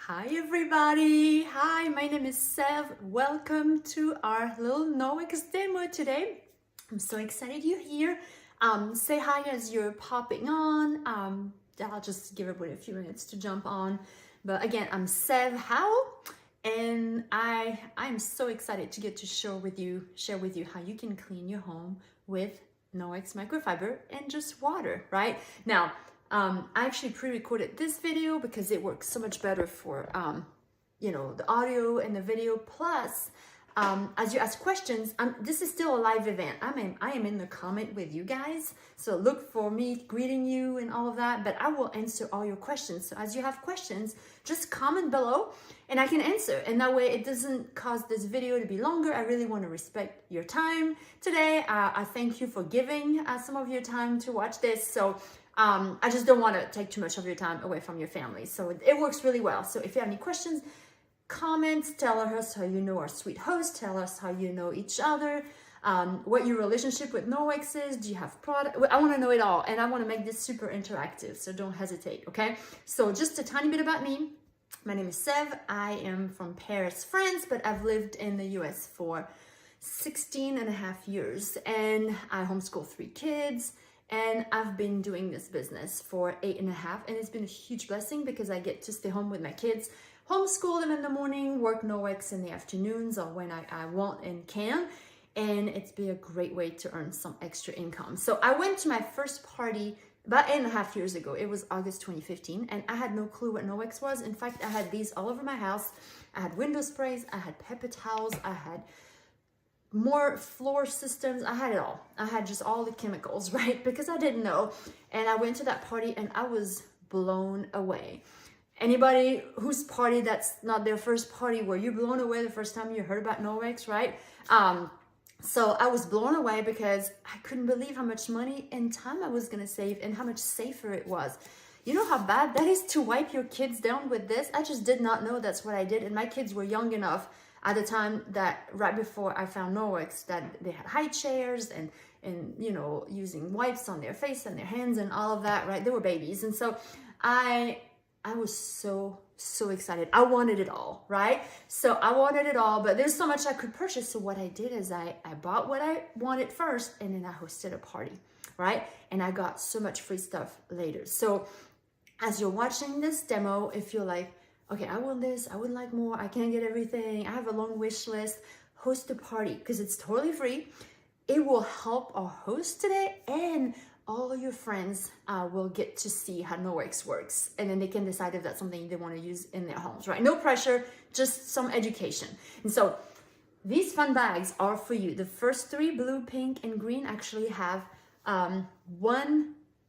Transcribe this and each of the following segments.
Hi everybody! Hi, my name is Sev. Welcome to our little Norwex demo today. I'm so excited you're here. Say hi as you're popping on. I'll just give everybody a few minutes to jump on. But again, I'm Sev Howell, and I'm so excited to get to share with you how you can clean your home with Norwex microfiber and just water, right? Now, I actually pre-recorded this video because it works so much better for, the audio and the video. Plus, as you ask questions, this is still a live event. I am in the comment with you guys. So look for me greeting you and all of that, but I will answer all your questions. So as you have questions, just comment below and I can answer. And that way it doesn't cause this video to be longer. I really want to respect your time today. I thank you for giving some of your time to watch this. So I just don't want to take too much of your time away from your family. So it works really well. So if you have any questions, comments, tell us how you know our sweet host, tell us how you know each other, what your relationship with Norwex is, do you have product? I want to know it all, and I want to make this super interactive, so don't hesitate, okay? So just a tiny bit about me. My name is Sev. I am from Paris, France, but I've lived in the US for 16 and a half years, and I homeschool 3 kids. And I've been doing this business for 8.5, and it's been a huge blessing because I get to stay home with my kids, homeschool them in the morning, work Norwex in the afternoons or when I want and can. And it's been a great way to earn some extra income. So I went to my first party about 8.5 years ago. It was August 2015, and I had no clue what Norwex was. In fact, I had these all over my house. I had window sprays, I had paper towels, I had more floor systems. I had it all. I had just all the chemicals, right? Because I didn't know. And I went to that party and I was blown away. Anybody whose party that's not their first party, were you blown away the first time you heard about Norwex, right? So I was blown away because I couldn't believe how much money and time I was going to save and how much safer it was. You know how bad that is to wipe your kids down with this? I just did not know that's what I did. And my kids were young enough at the time that right before I found Norwex that they had high chairs and using wipes on their face and their hands and all of that, right? They were babies. And so I was so excited. I wanted it all, right? So I wanted it all, but there's so much I could purchase. So what I did is I bought what I wanted first, and then I hosted a party, right? And I got so much free stuff later. So as you're watching this demo, if you're like, okay, I want this, I would like more, I can't get everything, I have a long wish list, host a party, because it's totally free. It will help our host today, and all your friends will get to see how Norwex works, and then they can decide if that's something they want to use in their homes, right? No pressure, just some education. And so these fun bags are for you. The first 3, blue, pink, and green, actually have 3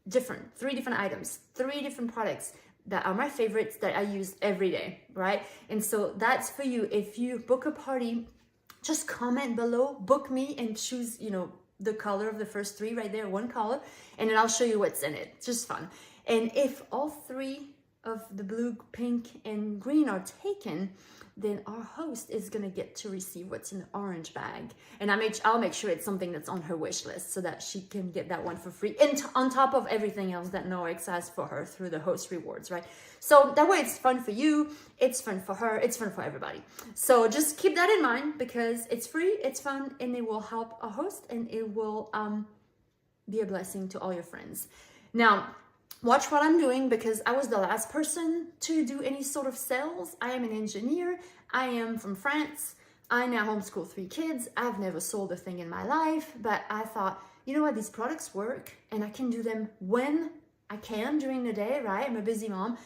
different items, 3 different products that are my favorites that I use every day, right? And so that's for you. If you book a party, just comment below, book me, and choose, the color of the first 3 right there, 1 color, and then I'll show you what's in it. It's just fun. And if all 3 of the blue, pink, and green are taken, then our host is gonna get to receive what's in the orange bag. And I'll make sure it's something that's on her wish list so that she can get that one for free. And on top of everything else that Norwex has for her through the host rewards, right? So that way it's fun for you, it's fun for her, it's fun for everybody. So just keep that in mind because it's free, it's fun, and it will help a host, and it will be a blessing to all your friends. Now, watch what I'm doing because I was the last person to do any sort of sales. I am an engineer. I am from France. I now homeschool 3 kids. I've never sold a thing in my life, but I thought, you know what, these products work and I can do them when I can during the day, right? I'm a busy mom.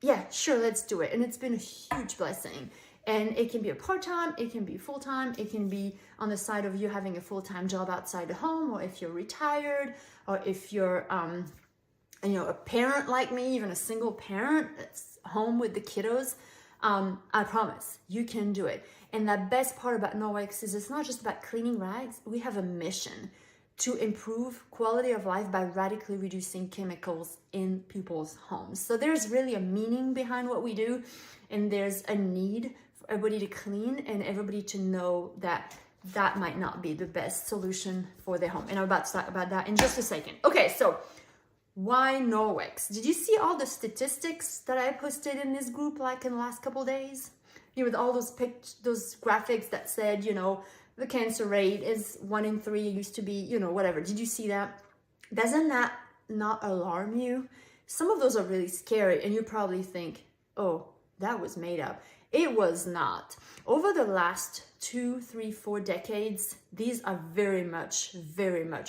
Yeah, sure, let's do it. And it's been a huge blessing. And it can be a part-time, it can be full-time, it can be on the side of you having a full-time job outside the home, or if you're retired, or if you're, a parent like me, even a single parent that's home with the kiddos. I promise you can do it. And the best part about Norwex is it's not just about cleaning rags. We have a mission to improve quality of life by radically reducing chemicals in people's homes. So there's really a meaning behind what we do, and there's a need for everybody to clean and everybody to know that that might not be the best solution for their home. And I'm about to talk about that in just a second. Okay, so Why Norwex? Did you see all the statistics that I posted in this group like in the last couple days? You know, with all those graphics that said, you know, the cancer rate is 1 in 3, it used to be, you know, whatever. Did you see that? Doesn't that not alarm you? Some of those are really scary and you probably think, oh, that was made up. It was not. Over the last 2, 3, 4 decades, these are very much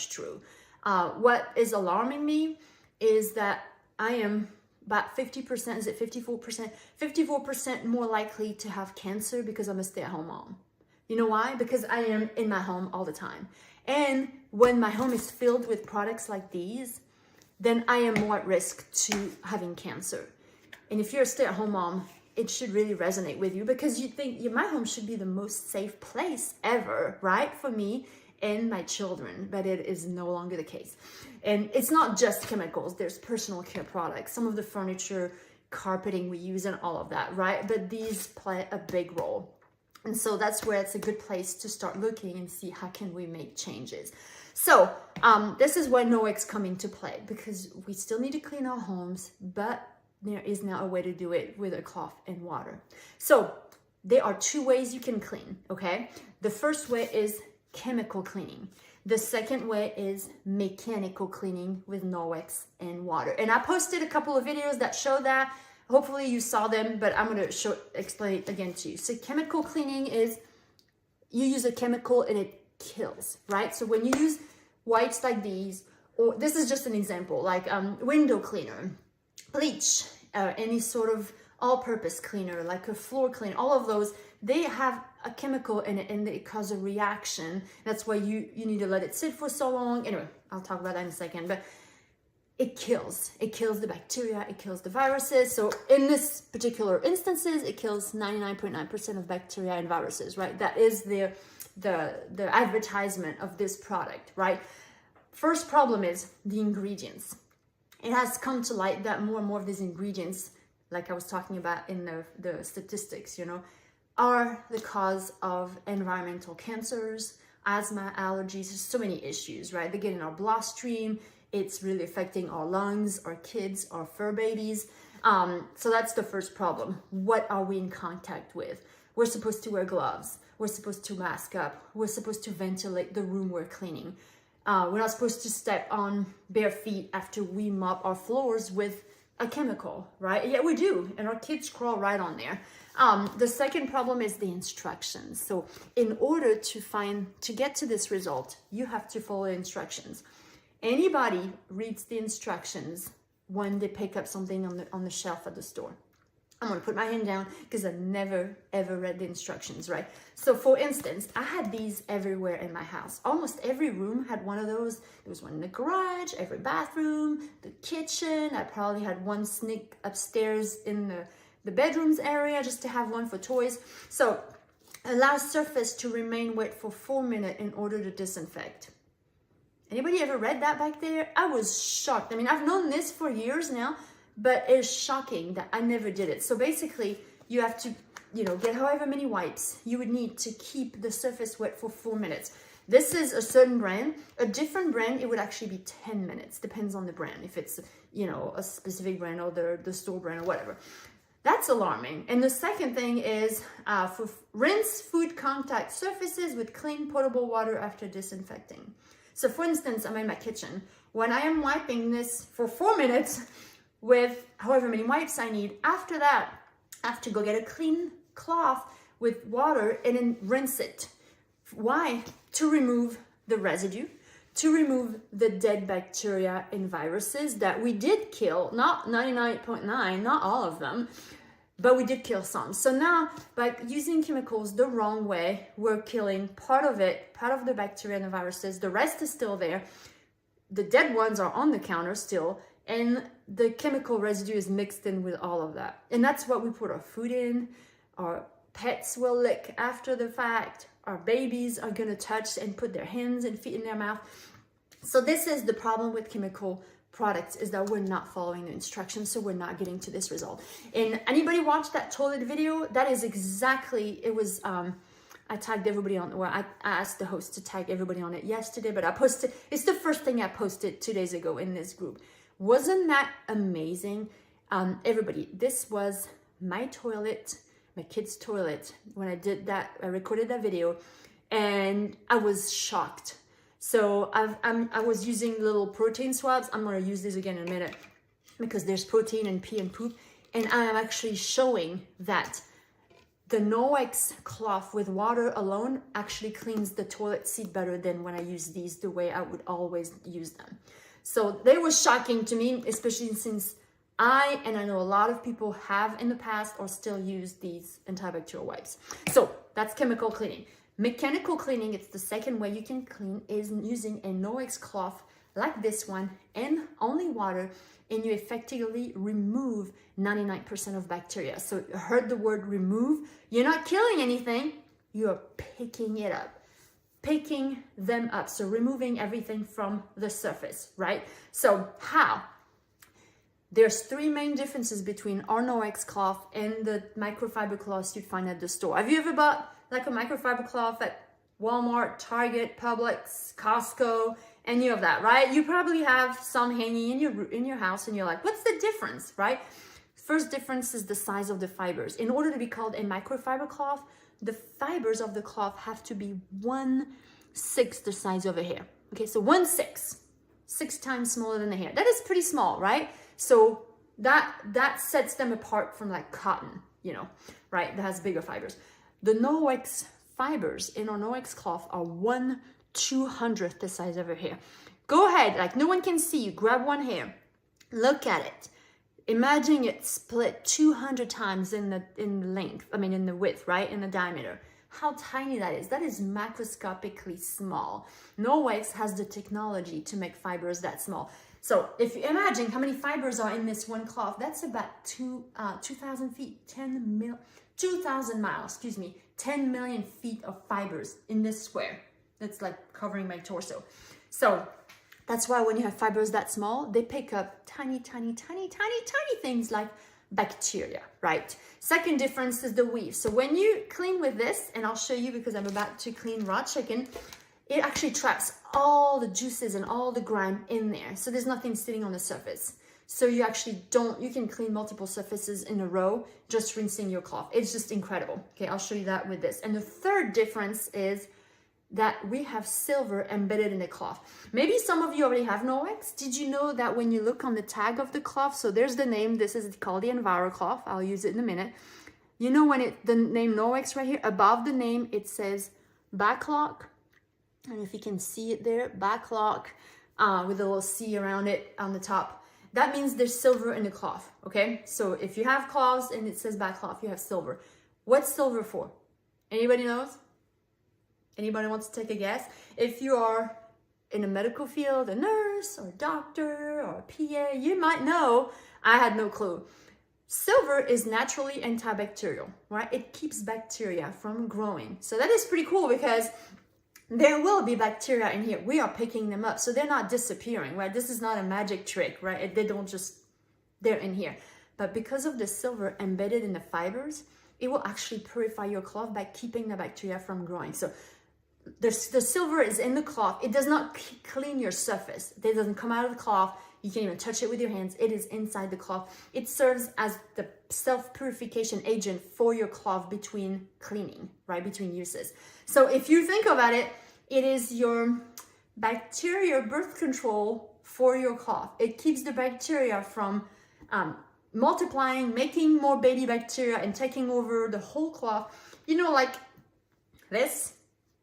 true. What is alarming me is that I am about 50%, is it 54%? 54% more likely to have cancer because I'm a stay-at-home mom. You know why? Because I am in my home all the time. And when my home is filled with products like these, then I am more at risk to having cancer. And if you're a stay-at-home mom, it should really resonate with you because you think my home should be the most safe place ever, right? For me and my children, but it is no longer the case. And it's not just chemicals, there's personal care products, some of the furniture, carpeting we use and all of that, right? But these play a big role. And so that's where it's a good place to start looking and see how can we make changes. So this is where Norwex come into play because we still need to clean our homes, but there is now a way to do it with a cloth and water. So there are 2 ways you can clean, okay? The first way is chemical cleaning. The second way is mechanical cleaning with Norwex and water. And I posted a couple of videos that show that. Hopefully you saw them, but I'm going to explain it again to you. So chemical cleaning is you use a chemical and it kills, right? So when you use wipes like these, or this is just an example, like window cleaner, bleach, any sort of all-purpose cleaner, like a floor cleaner, all of those, they have a chemical in it and they cause a reaction. That's why you need to let it sit for so long. Anyway, I'll talk about that in a second, but it kills the bacteria, it kills the viruses. So in this particular instances, it kills 99.9% of bacteria and viruses, right? That is the advertisement of this product, right? First problem is the ingredients. It has come to light that more and more of these ingredients, like I was talking about in the statistics, you know, are the cause of environmental cancers, asthma, allergies, so many issues, right? They get in our bloodstream. It's really affecting our lungs, our kids, our fur babies. So that's the first problem. What are we in contact with? We're supposed to wear gloves. We're supposed to mask up. We're supposed to ventilate the room we're cleaning. We're not supposed to step on bare feet after we mop our floors with a chemical, right? Yeah, we do. And our kids crawl right on there. The second problem is the instructions. So in order to get to this result, you have to follow instructions. Anybody reads the instructions when they pick up something on the shelf at the store? I'm gonna put my hand down because I never ever read the instructions, right? So for instance, I had these everywhere in my house. Almost every room had one of those. There was one in the garage, every bathroom, the kitchen. I probably had one sneak upstairs in the bedrooms area just to have one for toys. So allow surface to remain wet for 4 minutes in order to disinfect. Anybody ever read that back there? I was shocked. I mean, I've known this for years now, but it's shocking that I never did it. So basically, you have to, get however many wipes you would need to keep the surface wet for 4 minutes. This is a certain brand. A different brand, it would actually be 10 minutes. Depends on the brand. If it's, a specific brand or the store brand or whatever. That's alarming. And the second thing is rinse food contact surfaces with clean potable water after disinfecting. So for instance, I'm in my kitchen. When I am wiping this for 4 minutes with however many wipes I need, after that, I have to go get a clean cloth with water and then rinse it. Why? To remove the residue, to remove the dead bacteria and viruses that we did kill, not 99.9, not all of them, but we did kill some. So now, by using chemicals the wrong way, we're killing part of it, part of the bacteria and the viruses. The rest is still there. The dead ones are on the counter still, and the chemical residue is mixed in with all of that. And that's what we put our food in. Our pets will lick after the fact. Our babies are gonna touch and put their hands and feet in their mouth. So this is the problem with chemical products, is that we're not following the instructions, so we're not getting to this result. And anybody watch that toilet video? That is exactly, it was, I tagged everybody on, well, I asked the host to tag everybody on it yesterday, but I posted, it's the first thing I posted 2 days ago in this group. Wasn't that amazing? Everybody, this was my toilet, my kid's toilet. When I did that, I recorded that video and I was shocked. So I was using little protein swabs. I'm gonna use these again in a minute because there's protein in pee and poop. And I am actually showing that the Norwex cloth with water alone actually cleans the toilet seat better than when I use these the way I would always use them. So they were shocking to me, especially since I know a lot of people have in the past or still use these antibacterial wipes. So that's chemical cleaning. Mechanical cleaning, it's the second way you can clean, is using a Norwex cloth like this one and only water, and you effectively remove 99% of bacteria. So you heard the word remove. You're not killing anything, you're picking it up. Picking them up, so removing everything from the surface, right? So how? There's three main differences between our Norwex cloth and the microfiber cloths you'd find at the store. Have you ever bought like a microfiber cloth at Walmart, Target, Publix, Costco, any of that, right? You probably have some hanging in your house and you're like, what's the difference, right? First difference is the size of the fibers. In order to be called a microfiber cloth, the fibers of the cloth have to be 1/6 the size of a hair. Okay, so 1/6, 6 times smaller than the hair. That is pretty small, right? So that sets them apart from like cotton, you know, right? That has bigger fibers. The Norwex fibers in our Norwex cloth are 1/200th the size of a hair. Go ahead, like no one can see you. Grab one hair, look at it. Imagine it split 200 times in the length, in the width, right? In the diameter. How tiny that is. That is macroscopically small. Norwex has the technology to make fibers that small. So if you imagine how many fibers are in this one cloth, that's about 2,000 feet, 2,000 miles, 10 million feet of fibers in this square. That's like covering my torso. So that's why when you have fibers that small, they pick up tiny things like bacteria, right? Second difference is the weave. So when you clean with this, and I'll show you because I'm about to clean raw chicken, it actually traps all the juices and all the grime in there. So there's nothing sitting on the surface. So you actually you can clean multiple surfaces in a row, just rinsing your cloth. It's just incredible. Okay, I'll show you that with this. And the third difference is that we have silver embedded in the cloth. Maybe some of you already have Norwex. Did you know that when you look on the tag of the cloth, so there's the name, this is called the Enviro cloth. I'll use it in a minute. You know when the name Norwex right here, above the name, it says backlock. I don't know if you can see it there, backlock, with a little C around it on the top. That means there's silver in the cloth, okay? So if you have cloths and it says backlock, you have silver. What's silver for? Anybody knows? Anybody wants to take a guess? If you are in a medical field, a nurse or a doctor or a PA, you might know. I had no clue. Silver is naturally antibacterial, right? It keeps bacteria from growing. So that is pretty cool because there will be bacteria in here. We are picking them up, so they're not disappearing, right? This is not a magic trick, right? They don't just, they're in here. But because of the silver embedded in the fibers, it will actually purify your cloth by keeping the bacteria from growing. So the silver is in the cloth. It does not clean your surface. It doesn't come out of the cloth. You can't even touch it with your hands. It is inside the cloth. It serves as the self-purification agent for your cloth between cleaning, right? Between uses. So if you think about it, it is your bacteria birth control for your cloth. It keeps the bacteria from multiplying, making more baby bacteria and taking over the whole cloth. You know, like this.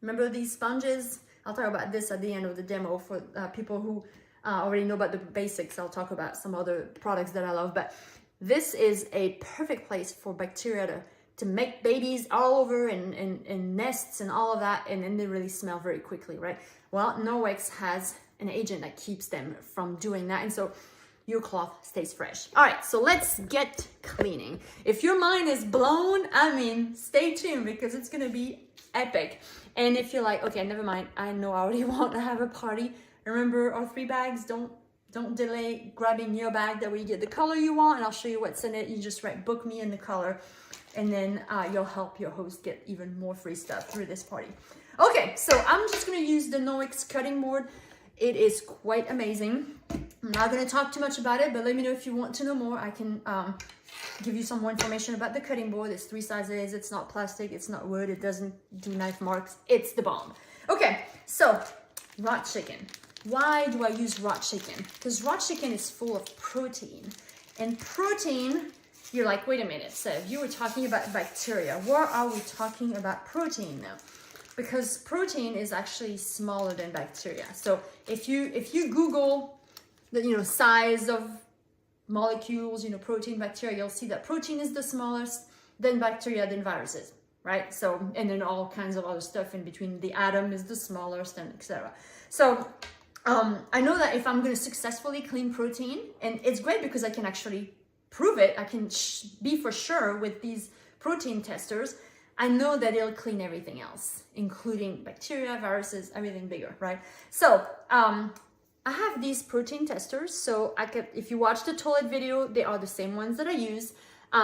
Remember these sponges? I'll talk about this at the end of the demo for people who already know about the basics. I'll talk about some other products that I love, but this is a perfect place for bacteria to make babies all over and nests and all of that, and then they really smell very quickly, right? Well, Norwex has an agent that keeps them from doing that, and so your cloth stays fresh. All right, so let's get cleaning. If your mind is blown, stay tuned because it's gonna be epic. And if you're like, okay, never mind, I know I already want to have a party. Remember our 3 bags, don't delay grabbing your bag, that way you get the color you want, and I'll show you what's in it. You just write book me in the color, and then you'll help your host get even more free stuff through this party. Okay, so I'm just gonna use the Norwex cutting board. It is quite amazing. I'm not going to talk too much about it, but let me know if you want to know more. I can give you some more information about the cutting board. It's 3 sizes. It's not plastic. It's not wood. It doesn't do knife marks. It's the bomb. Okay, so raw chicken. Why do I use raw chicken? Because raw chicken is full of protein. And protein, you're like, wait a minute. So you were talking about bacteria. Where are we talking about protein now? Because protein is actually smaller than bacteria. So if you Google the size of molecules, protein, bacteria, you'll see that protein is the smallest, then bacteria, then viruses, right? So, and then all kinds of other stuff in between. The atom is the smallest, and etc. So I know that if I'm going to successfully clean protein, and it's great because I can actually prove it, I can be for sure with these protein testers, I know that it'll clean everything else, including bacteria, viruses, everything bigger, right? So I have these protein testers. So if you watch the toilet video, they are the same ones that I use.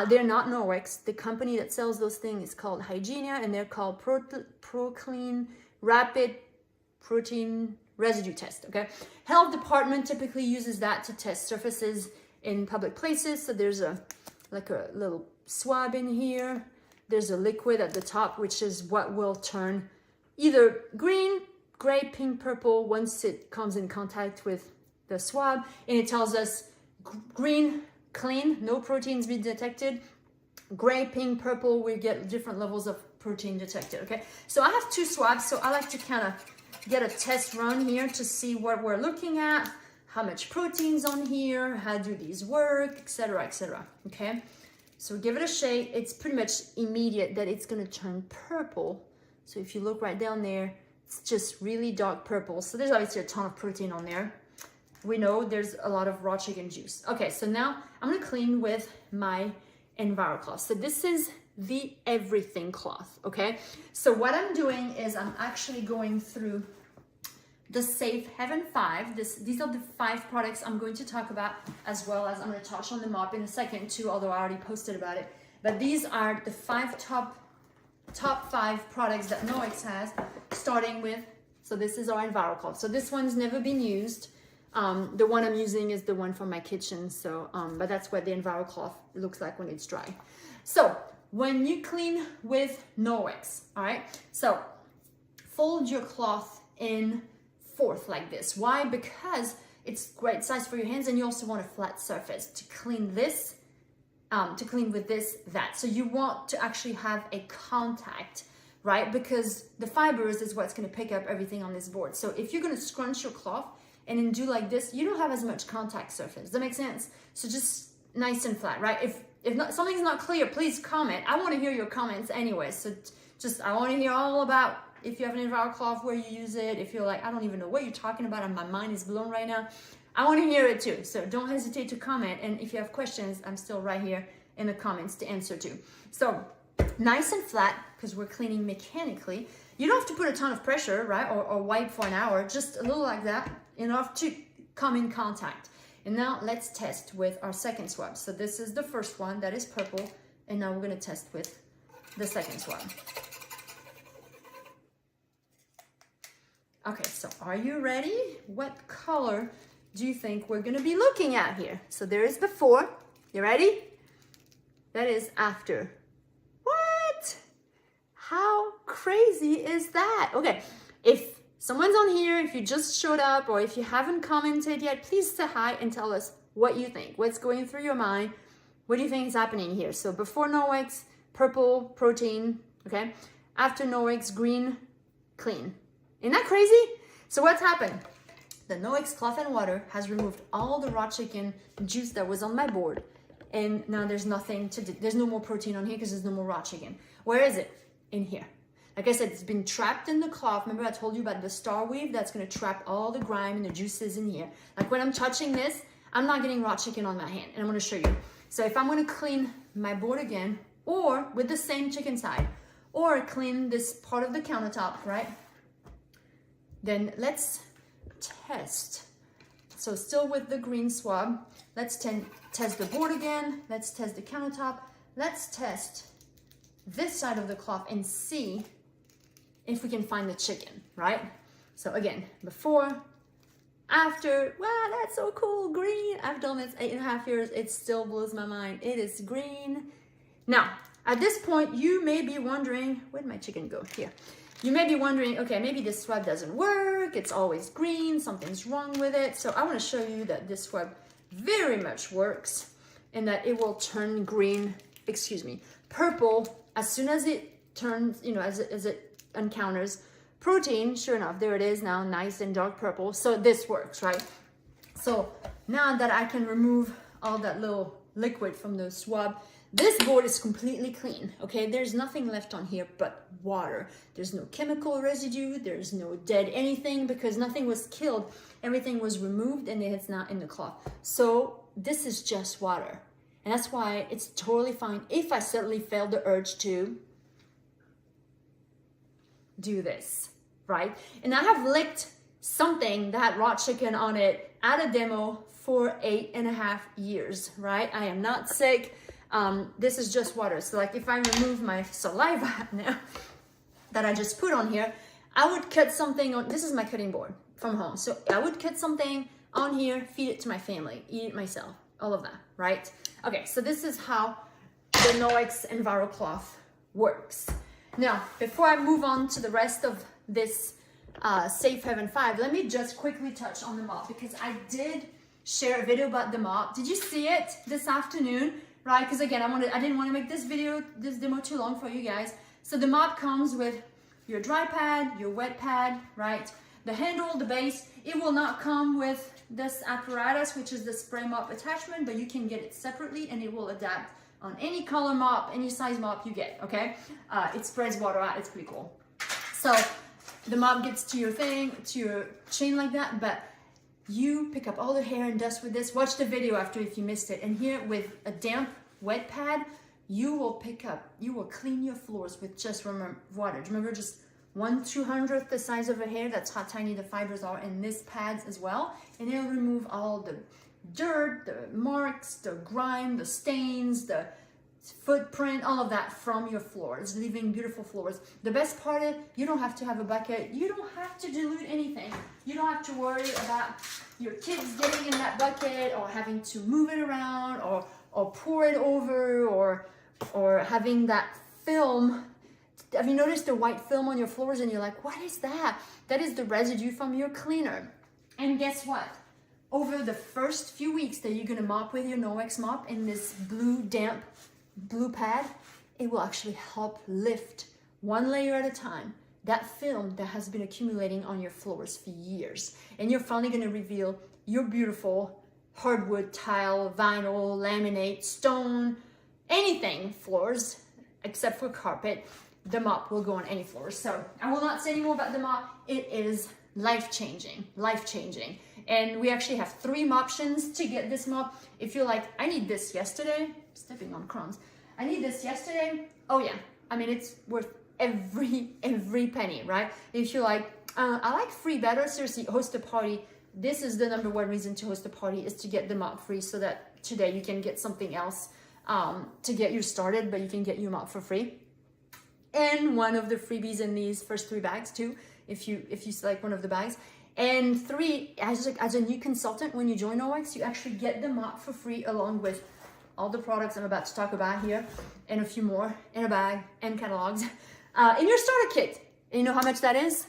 They're not Norwex. The company that sells those things is called Hygienia, and they're called ProClean Rapid Protein Residue Test, okay? Health department typically uses that to test surfaces in public places. So there's a little swab in here. There's a liquid at the top, which is what will turn either green, gray, pink, purple once it comes in contact with the swab. And it tells us green, clean, no proteins being detected. Gray, pink, purple, we get different levels of protein detected, okay? So I have 2 swabs, so I like to kind of get a test run here to see what we're looking at, how much protein's on here, how do these work, etc., okay? So give it a shake. It's pretty much immediate that it's gonna turn purple. So if you look right down there, it's just really dark purple. So there's obviously a ton of protein on there. We know there's a lot of raw chicken juice. Okay, so now I'm gonna clean with my EnviroCloth. So this is the everything cloth, okay? So what I'm doing is I'm actually going through the Safe Haven 5. These are the 5 products I'm going to talk about, as well as I'm going to touch on the mop in a second too, although I already posted about it. But these are the 5 top 5 products that Norwex has, starting with, so this is our EnviroCloth. So this one's never been used. The one I'm using is the one from my kitchen. So, but that's what the EnviroCloth looks like when it's dry. So when you clean with Norwex, all right, so fold your cloth in 4th like this. Why? Because it's great size for your hands, and you also want a flat surface to clean this, to clean with this, that. So you want to actually have a contact, right? Because the fibers is what's going to pick up everything on this board. So if you're going to scrunch your cloth and then do like this, you don't have as much contact surface. Does that make sense? So just nice and flat, right? If not, something's not clear, please comment. I want to hear your comments anyway. So I want to hear all about if you have an EnviroCloth, where you use it. If you're like, I don't even know what you're talking about and my mind is blown right now, I want to hear it too. So don't hesitate to comment. And if you have questions, I'm still right here in the comments to answer too. So nice and flat, because we're cleaning mechanically. You don't have to put a ton of pressure, right? Or wipe for an hour, just a little like that, enough to come in contact. And now let's test with our second swab. So this is the first one that is purple. And now we're going to test with the second swab. Okay, so are you ready? What color do you think we're going to be looking at here? So there is before. You ready? That is after. What? How crazy is that? Okay, if someone's on here, if you just showed up, or if you haven't commented yet, please say hi and tell us what you think. What's going through your mind? What do you think is happening here? So before Norwex, purple, protein, okay? After Norwex, green, clean. Isn't that crazy? So what's happened? The Norwex Cloth and Water has removed all the raw chicken juice that was on my board. And now there's nothing to do. There's no more protein on here because there's no more raw chicken. Where is it? In here. Like I said, it's been trapped in the cloth. Remember I told you about the star weave? That's going to trap all the grime and the juices in here. Like when I'm touching this, I'm not getting raw chicken on my hand. And I'm going to show you. So if I'm going to clean my board again, or with the same chicken side, or clean this part of the countertop, right? Then let's test. So still with the green swab, let's test the board again. Let's test the countertop. Let's test this side of the cloth and see if we can find the chicken, right? So again, before, after, wow, that's so cool, green. I've done this 8.5 years. It still blows my mind. It is green. Now, at this point, you may be wondering, where'd my chicken go? Here. You may be wondering, okay, maybe this swab doesn't work. It's always green. Something's wrong with it. So I want to show you that this swab very much works and that it will turn green, purple as soon as it turns, as it encounters protein. Sure enough, there it is now, nice and dark purple. So this works, right? So now that I can remove all that little liquid from the swab, this board is completely clean, okay? There's nothing left on here but water. There's no chemical residue, there's no dead anything because nothing was killed. Everything was removed and it's not in the cloth. So this is just water. And that's why it's totally fine if I suddenly feel the urge to do this, right? And I have licked something that had raw chicken on it at a demo for 8.5 years, right? I am not sick. This is just water. So like if I remove my saliva now that I just put on here, I would cut something on, this is my cutting board from home. So I would cut something on here, feed it to my family, eat it myself, all of that, right? Okay, so this is how the Norwex EnviroCloth works. Now, before I move on to the rest of this Safe Haven 5, let me just quickly touch on the mop because I did share a video about the mop. Did you see it this afternoon? Right, because again, I didn't want to make this demo too long for you guys. So the mop comes with your dry pad, your wet pad, right? The handle, the base. It will not come with this apparatus, which is the spray mop attachment, but you can get it separately and it will adapt on any color mop, any size mop you get, okay? It sprays water out, it's pretty cool. So the mop gets to your thing, to your chain like that, but you pick up all the hair and dust with this. Watch the video after if you missed it. And here with a damp wet pad, you will clean your floors with just water. Remember, just 1/200th the size of a hair. That's how tiny the fibers are in this pads as well. And it'll remove all the dirt, the marks, the grime, the stains, the footprint, all of that from your floors, leaving beautiful floors. The best part is you don't have to have a bucket. You don't have to dilute anything. You don't have to worry about your kids getting in that bucket or having to move it around or pour it over or having that film. Have you noticed the white film on your floors and you're like, what is that? That is the residue from your cleaner. And guess what? Over the first few weeks that you're gonna mop with your Norwex mop in this damp blue pad, it will actually help lift one layer at a time that film that has been accumulating on your floors for years. And you're finally going to reveal your beautiful hardwood, tile, vinyl, laminate, stone, anything floors except for carpet. The mop will go on any floors. So I will not say any more about the mop. It is life-changing. And we actually have 3 options to get this mop. If you're like, I need this yesterday, stepping on crumbs. I need this yesterday. Oh yeah, I mean, it's worth every penny, right? If you're like, I like free better, seriously, host a party. This is the #1 reason to host a party, is to get the mop free so that today you can get something else to get you started, but you can get your mop for free. And one of the freebies in these first 3 bags too, if you select one of the bags. And 3, as a new consultant, when you join Norwex, you actually get the mop for free along with all the products I'm about to talk about here and a few more in a bag and catalogs in your starter kit. And you know how much that is?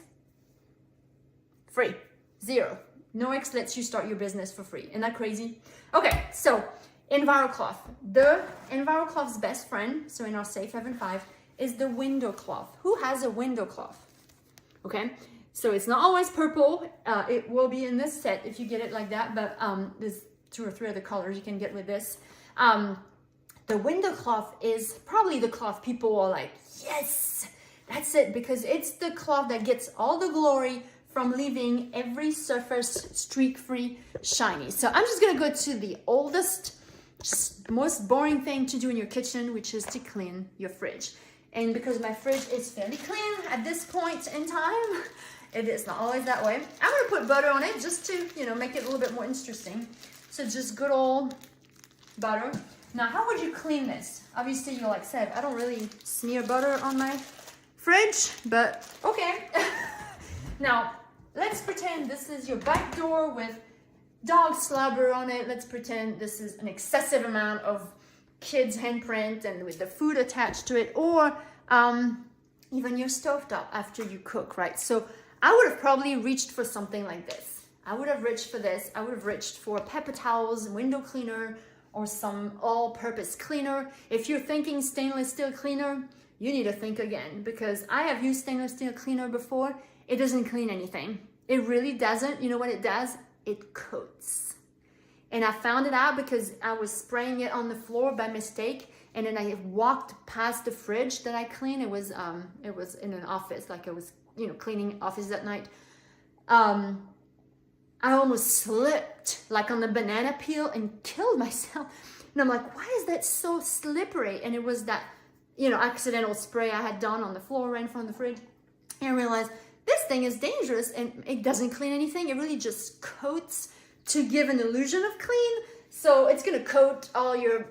Free. 0. Norwex lets you start your business for free. Isn't that crazy? Okay, so EnviroCloth. The EnviroCloth's best friend, so in our Safe Haven 5, is the window cloth. Who has a window cloth? Okay, so it's not always purple. It will be in this set if you get it like that, but there's 2 or 3 other colors you can get with this. The window cloth is probably the cloth people are like, yes, that's it, because it's the cloth that gets all the glory from leaving every surface streak-free shiny. So I'm just gonna go to the oldest, most boring thing to do in your kitchen, which is to clean your fridge. And because my fridge is fairly clean at this point in time, it is not always that way. I'm gonna put butter on it just to, make it a little bit more interesting. So just good old butter. Now, how would you clean this? Obviously, you're like, Seb, I don't really smear butter on my fridge, but okay. Now, let's pretend this is your back door with dog slobber on it. Let's pretend this is an excessive amount of kids' handprint and with the food attached to it, or even your stovetop after you cook, right? So I would have probably reached for something like this. I would have reached for this. I would have reached for paper towels, window cleaner, or some all-purpose cleaner. If you're thinking stainless steel cleaner, you need to think again, because I have used stainless steel cleaner before. It doesn't clean anything. It really doesn't. You know what it does? It coats. And I found it out because I was spraying it on the floor by mistake, and then I walked past the fridge that I cleaned. It was in an office, like I was, you know, cleaning office at night. I almost slipped like on the banana peel and killed myself. And I'm like, why is that so slippery? And it was that, you know, accidental spray I had done on the floor right in front of the fridge. And I realized this thing is dangerous, and it doesn't clean anything. It really just coats to give an illusion of clean. So it's gonna coat all your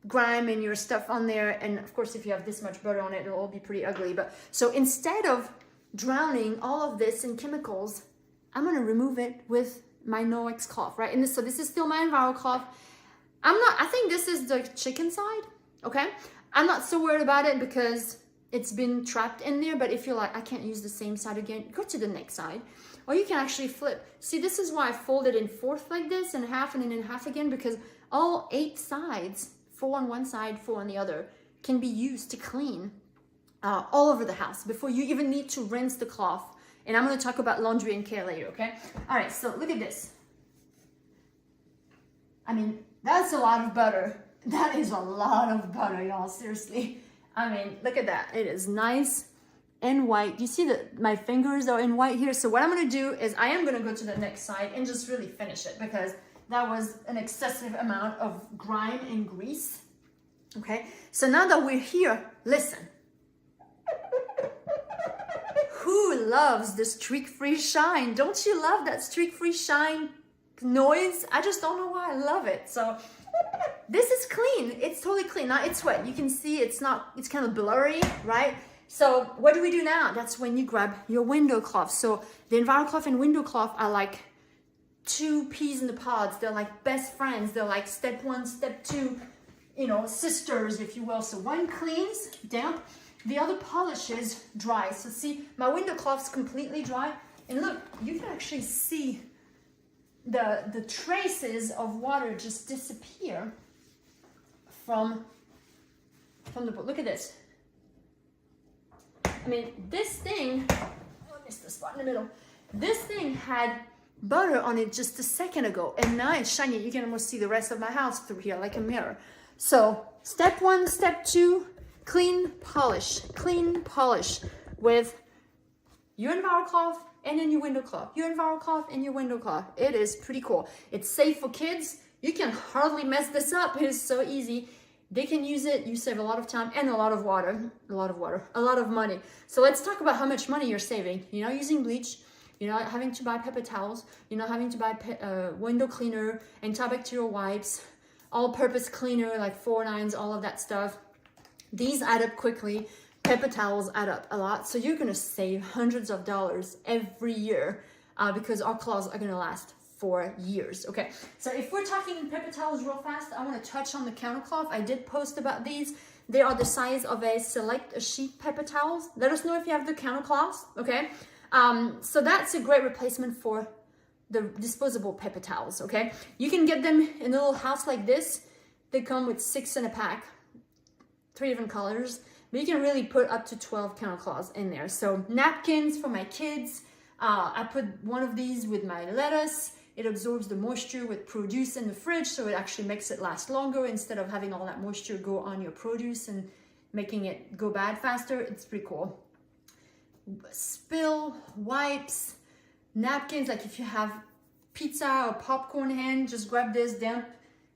grime and your stuff on there. And of course, if you have this much butter on it, it'll all be pretty ugly. But so instead of drowning all of this in chemicals, I'm gonna remove it with my Norwex cloth, right? And so this is still my Enviro cloth. I think this is the chicken side, okay? I'm not so worried about it because it's been trapped in there, but if you're like, I can't use the same side again, go to the next side. Or you can actually flip. See, this is why I folded in fourth like this, and half, and then in half again, because all 8 sides, 4 on one side, 4 on the other, can be used to clean all over the house before you even need to rinse the cloth. And I'm going to talk about laundry and care later, okay? All right, so look at this. I mean, that's a lot of butter. That is a lot of butter, y'all, seriously. I mean, look at that. It is nice and white. You see that my fingers are in white here? So what I'm going to do is I am going to go to the next side and just really finish it, because that was an excessive amount of grime and grease, okay? So now that we're here, listen. Who loves the streak-free shine? Don't you love that streak-free shine noise? I just don't know why I love it. So this is clean. It's totally clean. Now it's wet. You can see it's kind of blurry, right? So what do we do now? That's when you grab your window cloth. So the Enviro cloth and window cloth are like 2 peas in the pods. They're like best friends. They're like step 1, step 2, you know, sisters, if you will. So one cleans, damp. The other polishes dry. So see, my window cloth's completely dry. And look, you can actually see the traces of water just disappear from the book. Look at this. I mean, this thing, oh, I missed the spot in the middle. This thing had butter on it just a second ago, and now it's shiny. You can almost see the rest of my house through here like a mirror. So step 1, step 2, clean polish with your Enviro cloth and then your window cloth. Your Enviro cloth and your window cloth. It is pretty cool. It's safe for kids. You can hardly mess this up. It is so easy. They can use it. You save a lot of time and a lot of water, a lot of money. So let's talk about how much money you're saving. You're not using bleach. You're not having to buy paper towels. You're not having to buy window cleaner, antibacterial wipes, all-purpose cleaner like 4-9s, all of that stuff. These add up quickly. Paper towels add up a lot. So you're gonna save hundreds of dollars every year because our clothes are gonna last for years. Okay, so if we're talking paper towels real fast, I wanna touch on the countercloth. I did post about these. They are the size of a select sheet paper towels. Let us know if you have the countercloths, okay? So that's a great replacement for the disposable paper towels, okay? You can get them in a little house like this. They come with 6 in a pack, 3 different colors, but you can really put up to 12 countercloths in there. So napkins for my kids. I put one of these with my lettuce. It absorbs the moisture with produce in the fridge, so it actually makes it last longer instead of having all that moisture go on your produce and making it go bad faster. It's pretty cool. Spill, wipes, napkins, like if you have pizza or popcorn hand, just grab this, damp,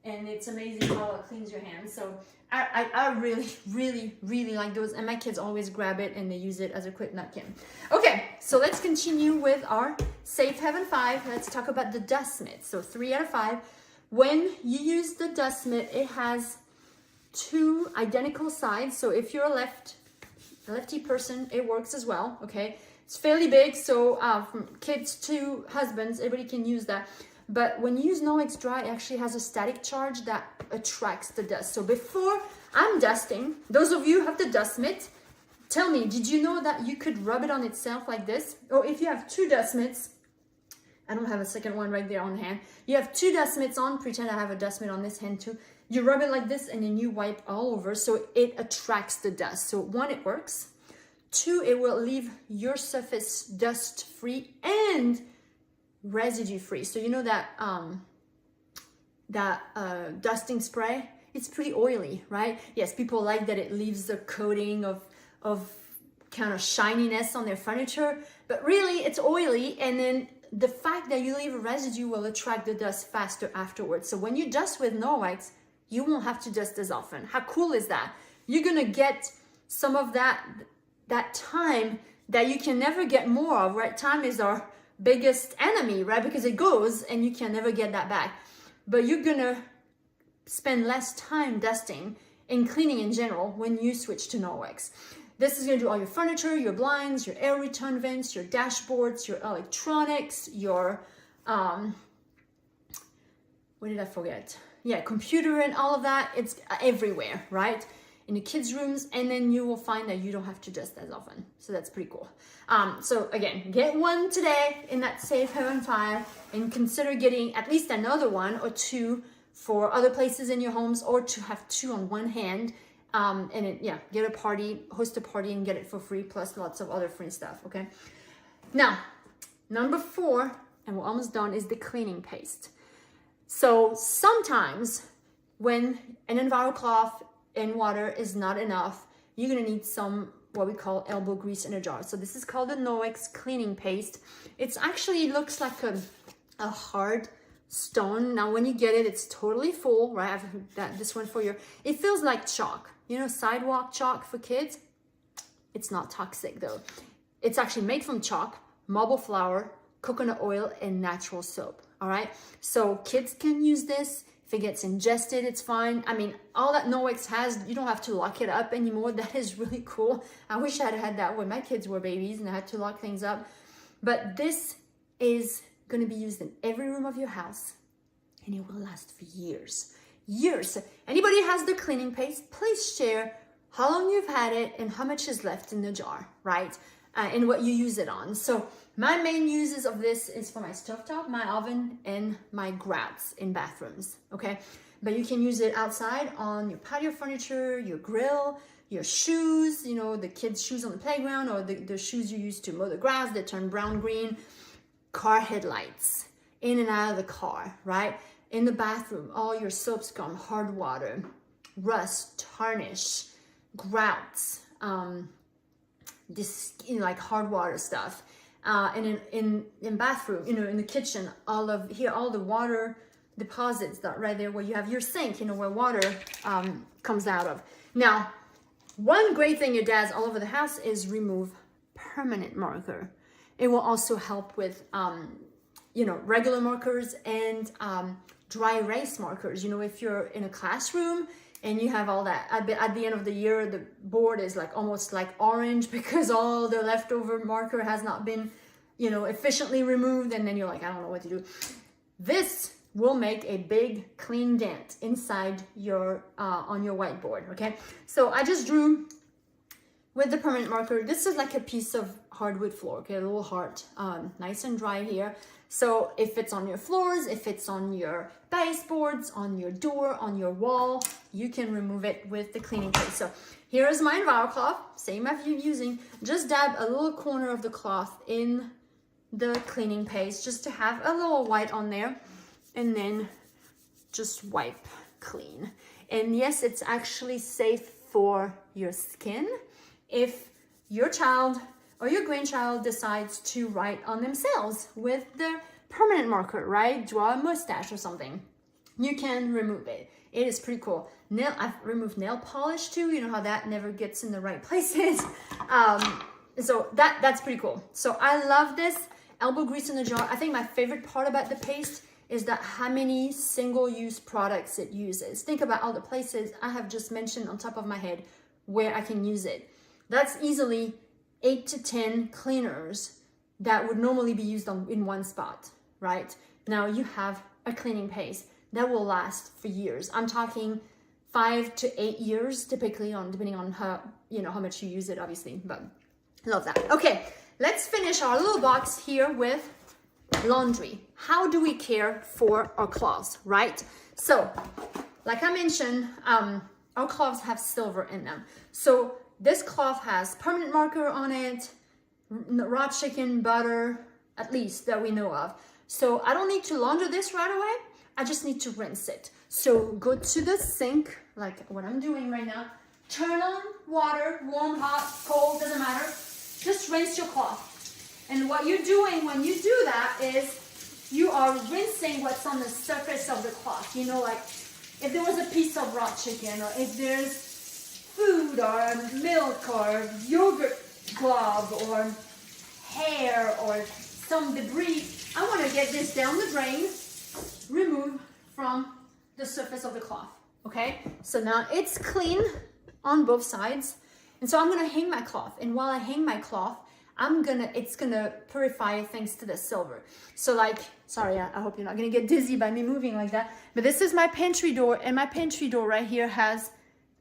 and it's amazing how it cleans your hands. So I really like those, and my kids always grab it and they use it as a quick napkin. Okay, so let's continue with our Safe Haven 5. Let's talk about the dust mitt. So 3 out of 5. When you use the dust mitt, it has 2 identical sides. So if you're a lefty person, it works as well, okay? It's fairly big, so from kids to husbands, everybody can use that. But when you use Norwex Dry, it actually has a static charge that attracts the dust. So before I'm dusting, those of you who have the dust mitt, tell me, did you know that you could rub it on itself like this? Or if you have two dust mitts, I don't have a second one right there on hand. You have two dust mitts on, pretend I have a dust mitt on this hand too. You rub it like this and then you wipe all over so it attracts the dust. So one, it works. Two, it will leave your surface dust free and residue free. So you know that dusting spray, it's pretty oily, right? Yes, people like that it leaves a coating of kind of shininess on their furniture, but really it's oily, and then the fact that you leave a residue will attract the dust faster afterwards. So when you dust with Norwex, you won't have to dust as often. How cool is that? You're gonna get some of that time that you can never get more of, right? Time is our biggest enemy, right? Because it goes and you can never get that back. But you're gonna spend less time dusting and cleaning in general when you switch to Norwex. This is gonna do all your furniture, your blinds, your air return vents, your dashboards, your electronics, your, what did I forget? Yeah, computer and all of that. It's everywhere, right? In the kids' rooms, and then you will find that you don't have to dust as often. So that's pretty cool. So again, get one today in that Safe Haven 5 and consider getting at least another one or two for other places in your homes, or to have two on one hand. Get a party, host a party and get it for free, plus lots of other free stuff, okay? Now, number 4, and we're almost done, is the cleaning paste. So sometimes when an EnviroCloth and water is not enough, you're gonna need some what we call elbow grease in a jar. So this is called the Norwex cleaning paste. It's actually looks like a hard stone. Now when you get it, it's totally full, right? I have this one for you. It feels like chalk, you know, sidewalk chalk for kids. It's not toxic though. It's actually made from chalk, marble flour, coconut oil, and natural soap. All right, so kids can use this. If it gets ingested, it's fine. I mean, all that Norwex has, you don't have to lock it up anymore. That is really cool. I wish I had that when my kids were babies and I had to lock things up. But this is going to be used in every room of your house, and it will last for years. Years. Anybody has the cleaning paste, please share how long you've had it and how much is left in the jar, right? And what you use it on. So my main uses of this is for my stovetop, my oven, and my grouts in bathrooms, okay? But you can use it outside on your patio furniture, your grill, your shoes, you know, the kids' shoes on the playground, or the shoes you use to mow the grass that turn brown-green, car headlights, in and out of the car, right? In the bathroom, all your soap scum, hard water, rust, tarnish, grouts, this, you know, like hard water stuff. And in bathroom, you know, in the kitchen, all the water deposits that right there where you have your sink, you know, where water comes out of. Now, one great thing it does all over the house is remove permanent marker. It will also help with, you know, regular markers and dry erase markers. You know, if you're in a classroom and you have all that, at the end of the year, the board is like almost like orange because all the leftover marker has not been, you know, efficiently removed, and then you're like, I don't know what to do. This will make a big clean dent inside your, on your whiteboard, okay? So I just drew with the permanent marker. This is like a piece of hardwood floor, okay? A little heart, nice and dry here. So if it's on your floors, if it's on your baseboards, on your door, on your wall, you can remove it with the cleaning paste. So here is my EnviroCloth, same as you're using. Just dab a little corner of the cloth in the cleaning paste just to have a little white on there, and then just wipe clean. And yes, it's actually safe for your skin if your child or your grandchild decides to write on themselves with the permanent marker, right? Draw a mustache or something. You can remove it. It is pretty cool. I've removed nail polish too. You know how that never gets in the right places. So that's pretty cool. So I love this. Elbow grease in the jar. I think my favorite part about the paste is that how many single-use products it uses. Think about all the places I have just mentioned on top of my head where I can use it. That's easily 8 to 10 cleaners that would normally be used in one spot, right? Now you have a cleaning paste that will last for years. I'm talking 5 to 8 years, typically, depending on how much you use it, obviously, but love that. Okay, let's finish our little box here with laundry. How do we care for our cloths, right? So, like I mentioned, our cloths have silver in them. So this cloth has permanent marker on it, raw chicken, butter, at least that we know of. So I don't need to launder this right away. I just need to rinse it. So go to the sink, like what I'm doing right now. Turn on water, warm, hot, cold, doesn't matter. Just rinse your cloth. And what you're doing when you do that is you are rinsing what's on the surface of the cloth. You know, like if there was a piece of raw chicken, or if there's food or milk or yogurt glob or hair or some debris, I want to get this down the drain, remove from the surface of the cloth. Okay, so now it's clean on both sides, and so I'm gonna hang my cloth. And while I hang my cloth, it's gonna purify thanks to the silver. So like, sorry, I hope you're not gonna get dizzy by me moving like that. But this is my pantry door, and my pantry door right here has,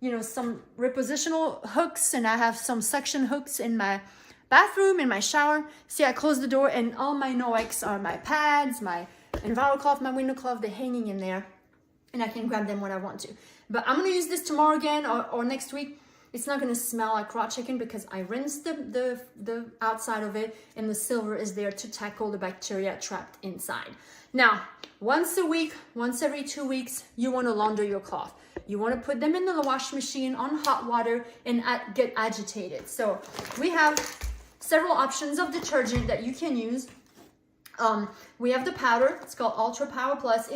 you know, some repositional hooks, and I have some suction hooks in my bathroom, in my shower. See, I close the door, and all my Norwex are my pads, my enviro cloth, my window cloth, they're hanging in there, and I can grab them when I want to. But I'm gonna use this tomorrow again, or next week. It's not gonna smell like raw chicken because I rinsed the outside of it, and the silver is there to tackle the bacteria trapped inside. Now, once a week, once every 2 weeks, you wanna launder your cloth. You wanna put them in the wash machine on hot water and get agitated. So we have several options of detergent that you can use. We have the powder. It's called Ultra Power Plus.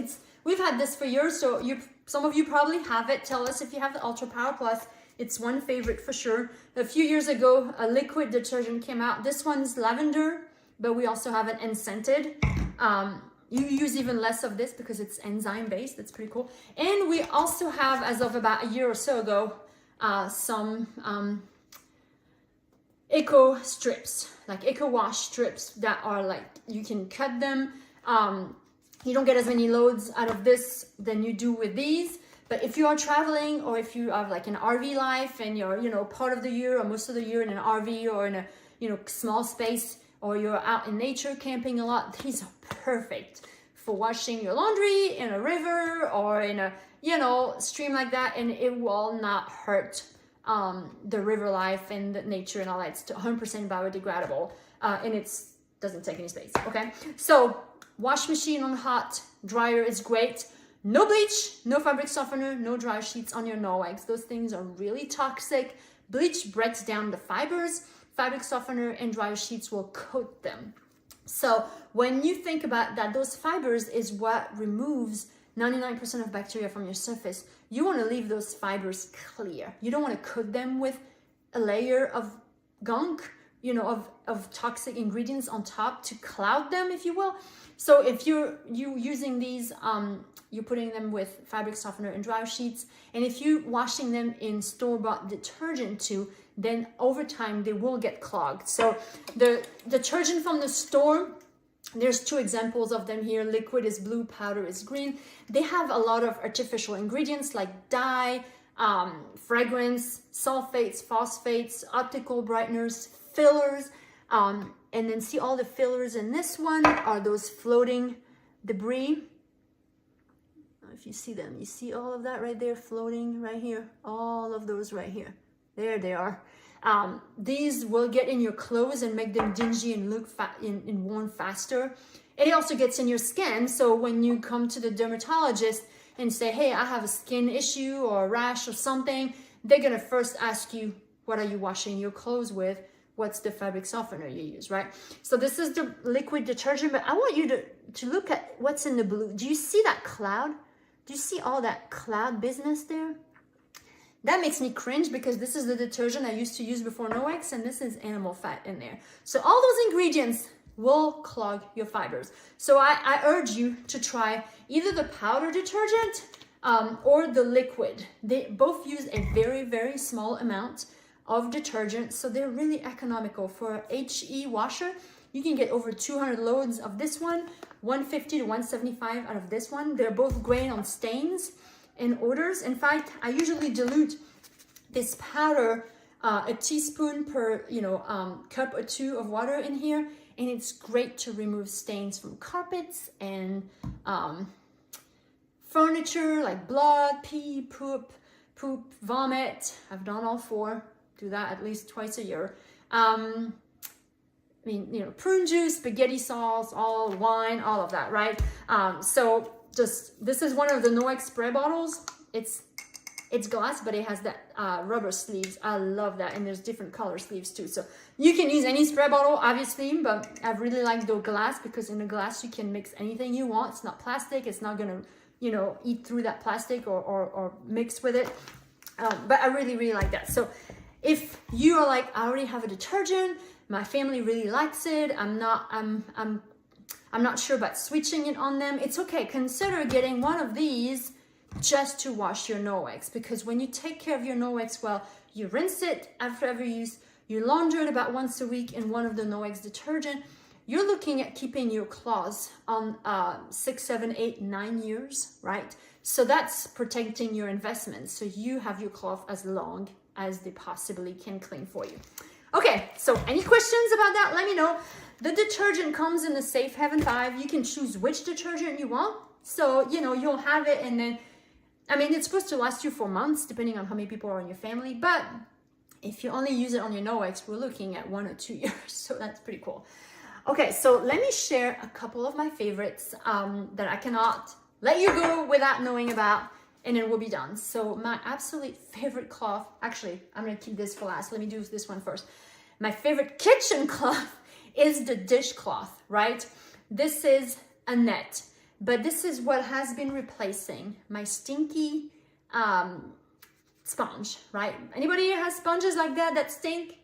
We've had this for years, so some of you probably have it. Tell us if you have the Ultra Power Plus. It's one favorite for sure. A few years ago, a liquid detergent came out. This one's lavender, but we also have an unscented. You use even less of this because it's enzyme based. That's pretty cool. And we also have, as of about a year or so ago, some eco strips, like eco wash strips that are like, you can cut them. You don't get as many loads out of this than you do with these. But if you are traveling, or if you have like an RV life and you're, you know, part of the year or most of the year in an RV or in a, you know, small space, or you're out in nature camping a lot, these are perfect for washing your laundry in a river or in a, you know, stream like that, and it will not hurt the river life and the nature and all that. It's 100% biodegradable, and it doesn't take any space. Okay, so wash machine on hot, dryer is great. No bleach, no fabric softener, no dryer sheets on your Norwex. Those things are really toxic. Bleach breaks down the fibers. Fabric softener and dryer sheets will coat them. So when you think about that, those fibers is what removes 99% of bacteria from your surface. You want to leave those fibers clear. You don't want to coat them with a layer of gunk, you know, of toxic ingredients on top to cloud them, if you will. So if you're using these, you're putting them with fabric softener and dryer sheets. And if you're washing them in store-bought detergent too, then over time they will get clogged. So the detergent from the store, there's 2 examples of them here. Liquid is blue, powder is green. They have a lot of artificial ingredients like dye, fragrance, sulfates, phosphates, optical brighteners, fillers. And then see all the fillers in this one are those floating debris. If you see them, you see all of that right there floating right here. All of those right here. There they are. These will get in your clothes and make them dingy and look and worn faster. And it also gets in your skin. So when you come to the dermatologist and say, hey, I have a skin issue or a rash or something, they're going to first ask you, what are you washing your clothes with? What's the fabric softener you use, right? So this is the liquid detergent, but I want you to look at what's in the blue. Do you see that cloud? Do you see all that cloud business there? That makes me cringe because this is the detergent I used to use before Norwex, and this is animal fat in there. So all those ingredients will clog your fibers. So I urge you to try either the powder detergent or the liquid. They both use a very, very small amount of detergent. So they're really economical. For HE washer, you can get over 200 loads of this one, 150 to 175 out of this one. They're both great on stains and odors. In fact, I usually dilute this powder a teaspoon per cup or two of water in here, and it's great to remove stains from carpets and furniture like blood, pee, poop, vomit. I've done all four. Do that at least twice a year. I mean, prune juice, spaghetti sauce, all wine, all of that, right? So just, this is one of the Norwex spray bottles. It's glass, but it has that rubber sleeves. I love that. And there's different color sleeves too. So you can use any spray bottle, obviously, but I really like the glass because in the glass you can mix anything you want. It's not plastic. It's not gonna, eat through that plastic or mix with it. But I really, really like that. So if you are like, I already have a detergent, my family really likes it, I'm not sure about switching it on them, it's okay. Consider getting one of these just to wash your Norwex, because when you take care of your Norwex well, you rinse it after every use, you launder it about once a week in one of the Norwex detergent, you're looking at keeping your cloths on 6, 7, 8, 9 years, right? So that's protecting your investment. So you have your cloth as long as they possibly can clean for you. Okay, so any questions about that? Let me know. The detergent comes in the Safe Haven 5. You can choose which detergent you want. So, you'll have it, and then, it's supposed to last you for months, depending on how many people are in your family. But if you only use it on your Norwex, we're looking at 1 or 2 years. So that's pretty cool. Okay, so let me share a couple of my favorites that I cannot let you go without knowing about, and then we'll be done. So my absolute favorite cloth, actually, I'm gonna keep this for last. Let me do this one first. My favorite kitchen cloth is the dishcloth, right? This is a net, but this is what has been replacing my stinky sponge, right? Anybody has sponges like that stink?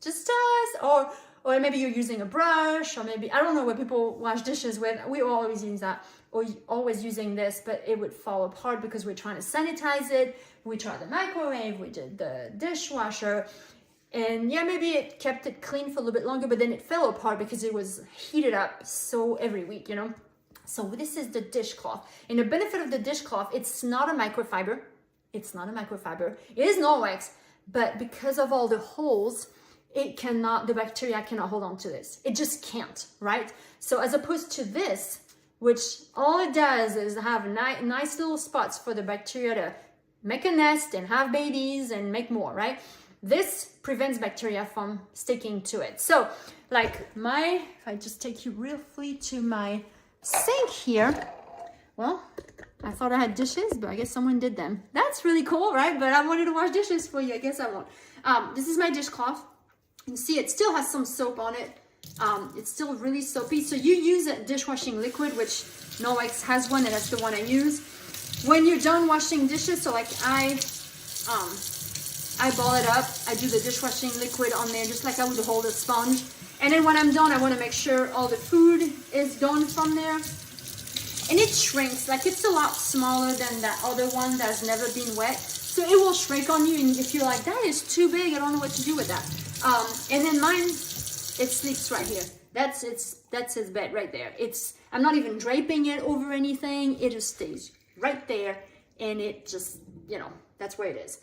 Just tell us. Or maybe you're using a brush, or maybe, I don't know what people wash dishes with. We always use that, or always using this, but it would fall apart because we're trying to sanitize it. We tried the microwave, we did the dishwasher, and yeah, maybe it kept it clean for a little bit longer, but then it fell apart because it was heated up so every week, So this is the dishcloth. And the benefit of the dishcloth, it's not a microfiber. It's not a microfiber. It is Norwex, but because of all the holes, the bacteria cannot hold on to this. It just can't, right? So as opposed to this, which all it does is have nice little spots for the bacteria to make a nest and have babies and make more, right? This prevents bacteria from sticking to it. So like if I just take you briefly to my sink here, well, I thought I had dishes, but I guess someone did them. That's really cool, right? But I wanted to wash dishes for you. I guess I won't. This is my dishcloth. You see, it still has some soap on it. It's still really soapy. So you use a dishwashing liquid, which Norwex has one, and that's the one I use. When you're done washing dishes, so like I ball it up. I do the dishwashing liquid on there, just like I would hold a sponge. And then when I'm done, I want to make sure all the food is gone from there. And it shrinks, like it's a lot smaller than that other one that's never been wet. So it will shrink on you, and if you're like, that is too big, I don't know what to do with that. And then mine, it sleeps right here. That's his bed right there. I'm not even draping it over anything. It just stays right there, and it just, that's where it is.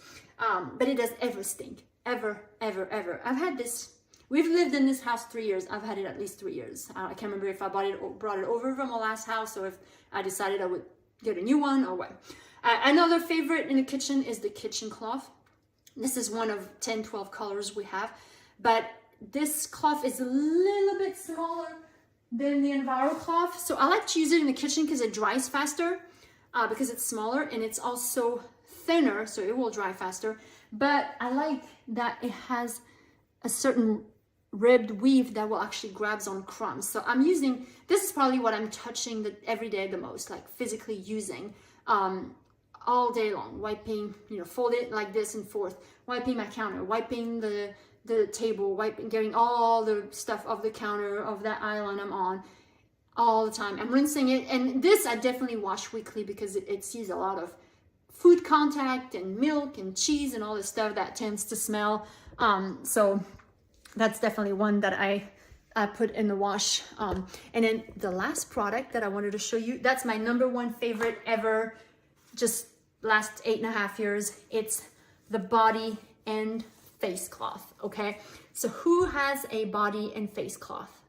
But it does ever stink, ever, ever, ever. I've had this. We've lived in this house 3 years. I've had it at least 3 years. I can't remember if I brought it over from my last house, or if I decided I would get a new one, or what. Another favorite in the kitchen is the kitchen cloth. This is one of 10, 12 colors we have. But this cloth is a little bit smaller than the Enviro cloth. So I like to use it in the kitchen because it dries faster, because it's smaller, and it's also thinner, so it will dry faster. But I like that it has a certain ribbed weave that will actually grabs on crumbs. So I'm using, this is probably what I'm touching every day the most, like physically using all day long, wiping, fold it like this and forth, wiping my counter, wiping the table, getting all the stuff off the counter, of that island I'm on, all the time. I'm rinsing it, and this I definitely wash weekly because it sees a lot of food contact and milk and cheese and all this stuff that tends to smell. So that's definitely one that I put in the wash. And then the last product that I wanted to show you, that's my #1 favorite ever, just last 8.5 years. It's the body and face cloth, okay? So who has a body and face cloth?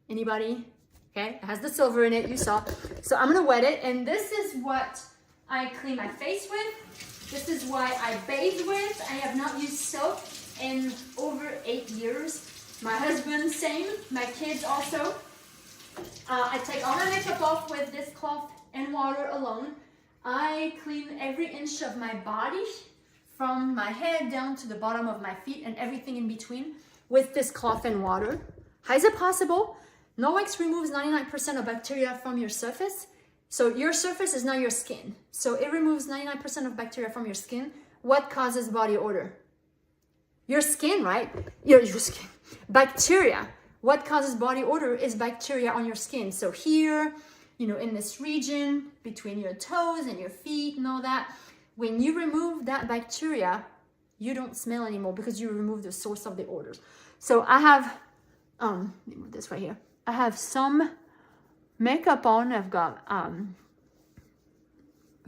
Anybody? Okay, it has the silver in it, you saw. So I'm gonna wet it, and this is what I clean my face with. This is what I bathe with. I have not used soap in over 8 years. My husband, same. My kids also. I take all my makeup off with this cloth and water alone. I clean every inch of my body, from my head down to the bottom of my feet and everything in between, with this cloth and water. How is it possible? Norwex removes 99% of bacteria from your surface. So your surface is not your skin. So it removes 99% of bacteria from your skin. What causes body odor? Your skin, right? Your skin. Bacteria. What causes body odor is bacteria on your skin. So here, you know, in this region, between your toes and your feet and all that, when you remove that bacteria, you don't smell anymore because you remove the source of the odors. So I have, let me move this right here. I have some makeup on. I've got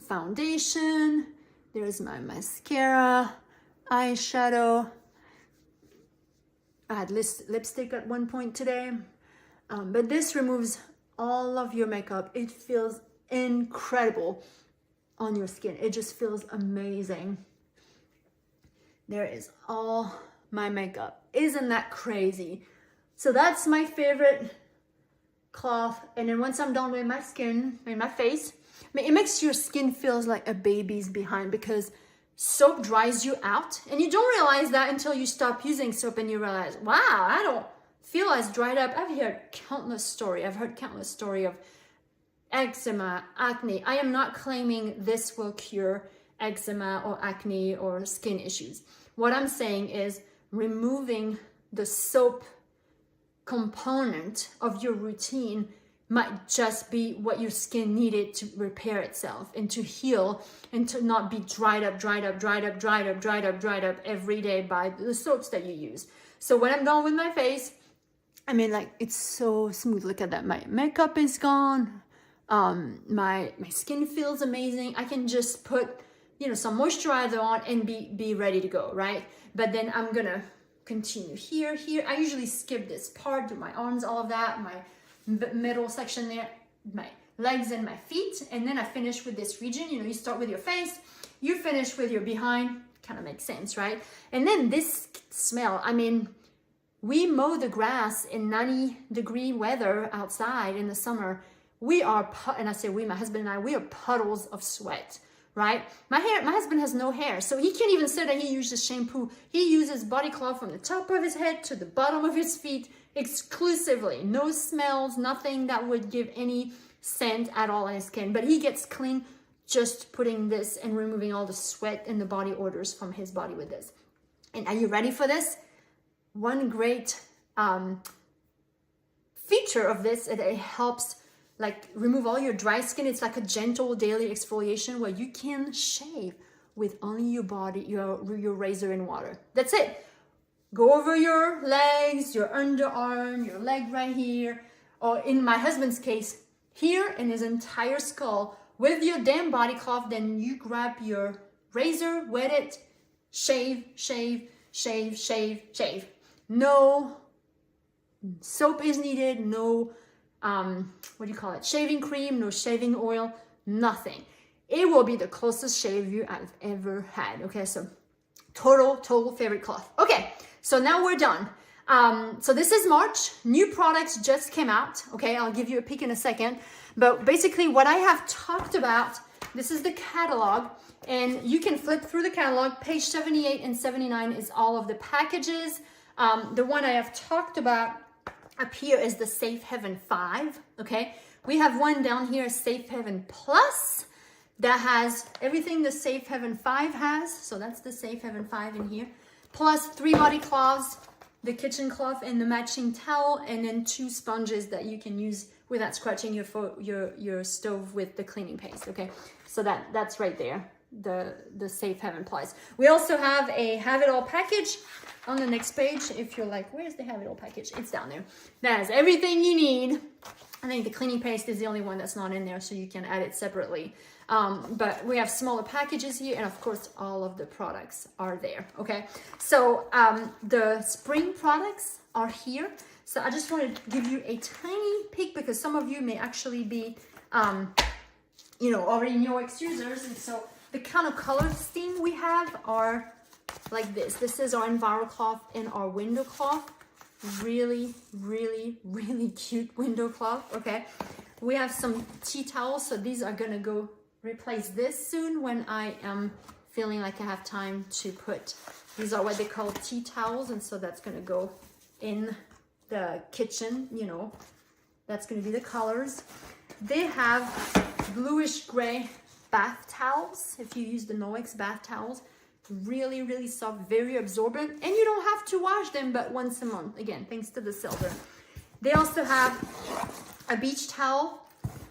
foundation. There's my mascara, eyeshadow. I had lipstick at one point today. But this removes all of your makeup. It feels incredible on your skin. It just feels amazing. There is all my makeup. Isn't that crazy? So that's my favorite cloth. And then once I'm done with my skin and my face, I mean, it makes your skin feels like a baby's behind, because soap dries you out, and you don't realize that until you stop using soap and you realize, wow, I don't feel as dried up. I've heard countless stories of eczema, acne. I am not claiming this will cure eczema or acne or skin issues. What I'm saying is removing the soap component of your routine might just be what your skin needed to repair itself and to heal, and to not be dried up every day by the soaps that you use. So when I'm done with my face, I mean, like, it's so smooth. Look at that. My makeup is gone. My skin feels amazing. I can just put, you know, some moisturizer on and be ready to go, right? But then I'm gonna continue here. I usually skip this part, do my arms, all of that, my middle section there, my legs and my feet, and then I finish with this region. You know, you start with your face, you finish with your behind. Kind of makes sense, right? And then this smell, I mean, we mow the grass in 90-degree weather outside in the summer. We are, and I say we, my husband and I, we are puddles of sweat, right? My husband has no hair, so he can't even say that he uses shampoo. He uses body cloth from the top of his head to the bottom of his feet exclusively. No smells, nothing that would give any scent at all on his skin. But he gets clean just putting this and removing all the sweat and the body odors from his body with this. And are you ready for this? One great feature of this, it helps like remove all your dry skin. It's like a gentle daily exfoliation where you can shave with only your body, your razor and water. That's it. Go over your legs, your underarm, your leg right here, or in my husband's case, here in his entire skull with your damn body cloth. Then you grab your razor, wet it, shave. No soap is needed, no shaving cream, no shaving oil, nothing. It will be the closest shave you have ever had. Okay, so total favorite cloth. Okay, so now we're done. So this is March. New products just came out. Okay, I'll give you a peek in a second. But basically what I have talked about, this is the catalog, and you can flip through the catalog. Page 78 and 79 is all of the packages. The one I have talked about up here is the Safe Haven 5, okay? We have one down here, Safe Haven Plus, that has everything the Safe Haven 5 has. So that's the Safe Haven 5 in here. Plus 3 body cloths, the kitchen cloth and the matching towel, and then 2 sponges that you can use without scratching your stove with the cleaning paste, okay? So that's right there, the Safe Haven Plus. We also have a Have It All package. on the next page, if you're like, where's the Have It All package? It's down there. That has everything you need. I think the cleaning paste is the only one that's not in there, so you can add it separately. But we have smaller packages here, and of course, all of the products are there, okay? So the spring products are here. So I just wanted to give you a tiny peek because some of you may actually be, you know, already Norwex users. And so the kind of color scheme we have are like this. This is our Enviro cloth and our window cloth. Really, really, really cute window cloth, okay? We have some tea towels, so these are gonna go replace this soon when I am feeling like I have time to put, these are what they call tea towels, and so that's gonna go in the kitchen, you know, that's gonna be the colors. They have bluish gray bath towels, if you use the Norwex bath towels. Really, really soft, very absorbent, and you don't have to wash them but once a month, again, thanks to the silver. They also have a beach towel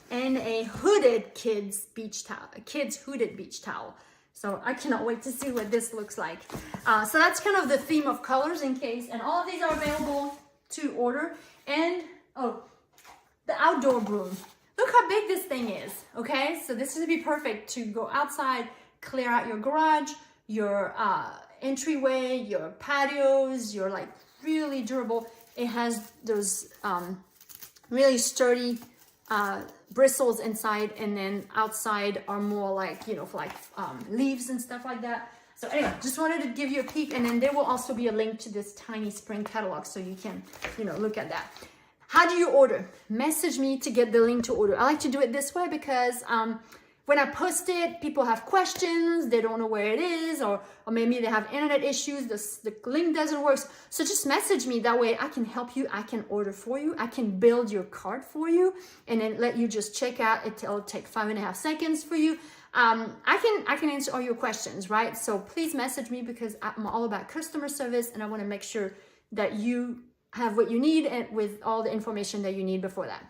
and a hooded kids beach towel, a kids hooded beach towel. So I cannot wait to see what this looks like. So that's kind of the theme of colors in case, and all of these are available to order. And oh, the outdoor broom. Look how big this thing is, okay? So this would be perfect to go outside, clear out your garage, your entryway, your patios, your like really durable. It has those really sturdy bristles inside, and then outside are more like, you know, for like leaves and stuff like that. So anyway, just wanted to give you a peek, and then there will also be a link to this tiny spring catalog so you can, you know, look at that. How do you order? Message me to get the link to order. I like to do it this way because when I post it, people have questions, they don't know where it is, or maybe they have internet issues, the link doesn't work. So just message me, that way I can help you, I can order for you, I can build your cart for you, and then let you just check out. It'll take 5.5 seconds for you. I can answer all your questions, right? So please message me because I'm all about customer service, and I want to make sure that you have what you need and with all the information that you need before that.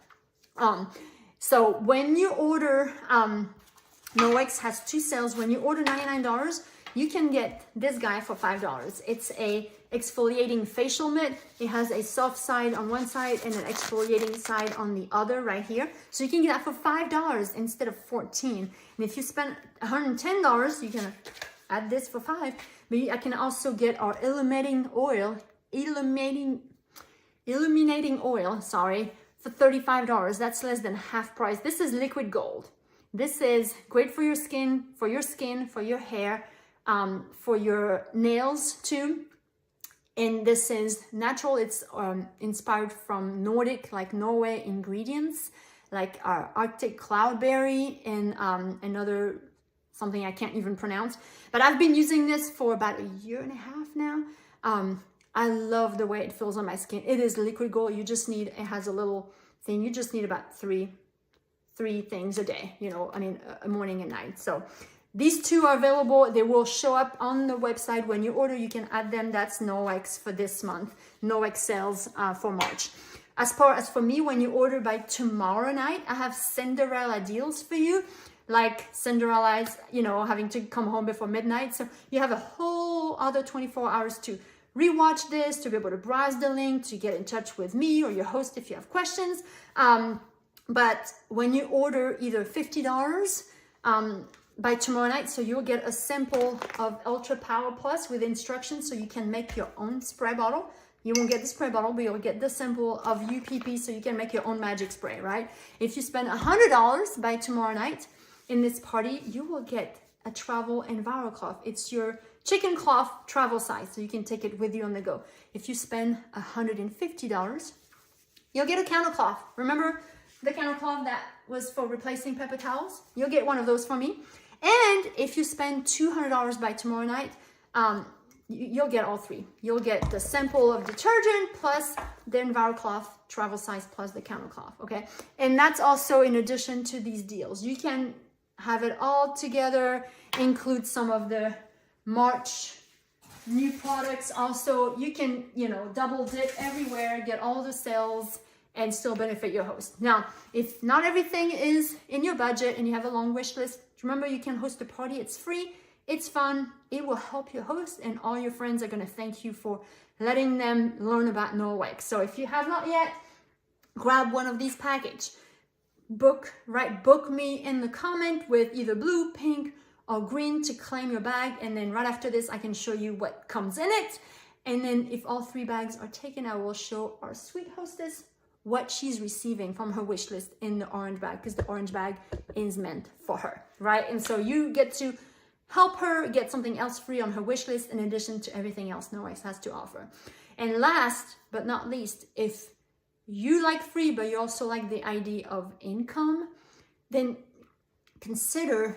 So when you order, Norwex has 2 sales. When you order $99, you can get this guy for $5. It's a exfoliating facial mitt. It has a soft side on one side and an exfoliating side on the other right here. So you can get that for $5 instead of $14. And if you spend $110, you can add this for $5. But I can also get our illuminating oil, sorry, for $35. That's less than half price. This is liquid gold. This is great for your skin, for your hair, for your nails too. And this is natural. It's inspired from Nordic, like Norway ingredients, like our Arctic cloudberry and another something I can't even pronounce. But I've been using this for about 1.5 years now. I love the way it feels on my skin. It is liquid gold. You just need, it has a little thing. You just need about three things a day, you know, I mean, a morning and night. So these 2 are available. They will show up on the website. When you order, you can add them. That's Norwex for this month. Norwex sales for March. As far as for me, when you order by tomorrow night, I have Cinderella deals for you. Like Cinderella's, you know, having to come home before midnight. So you have a whole other 24 hours to rewatch this, to be able to browse the link, to get in touch with me or your host if you have questions. But when you order either $50 by tomorrow night, so you'll get a sample of Ultra Power Plus with instructions so you can make your own spray bottle. You won't get the spray bottle, but you'll get the sample of UPP so you can make your own magic spray, right? If you spend $100 by tomorrow night in this party, you will get a travel Enviro cloth. It's your chicken cloth travel size, so you can take it with you on the go. If you spend $150, you'll get a counter cloth. Remember the counter cloth that was for replacing paper towels? You'll get one of those for me. And if you spend $200 by tomorrow night, you'll get all 3. You'll get the sample of detergent plus the Enviro cloth travel size plus the counter cloth, okay? And that's also in addition to these deals. You can have it all together, include some of the March new products. Also, you can, you know, double dip everywhere, get all the sales, and still benefit your host. Now, if not everything is in your budget and you have a long wish list, remember you can host a party. It's free. It's fun. It will help your host, and all your friends are going to thank you for letting them learn about Norwex. So if you have not yet, grab one of these packages. Book me in the comment with either blue, pink, or green to claim your bag. And then right after this, I can show you what comes in it. And then if all 3 bags are taken, I will show our sweet hostess what she's receiving from her wish list in the orange bag, because the orange bag is meant for her, right? And so you get to help her get something else free on her wish list in addition to everything else Norwex has to offer. And last but not least, if you like free, but you also like the idea of income, then consider,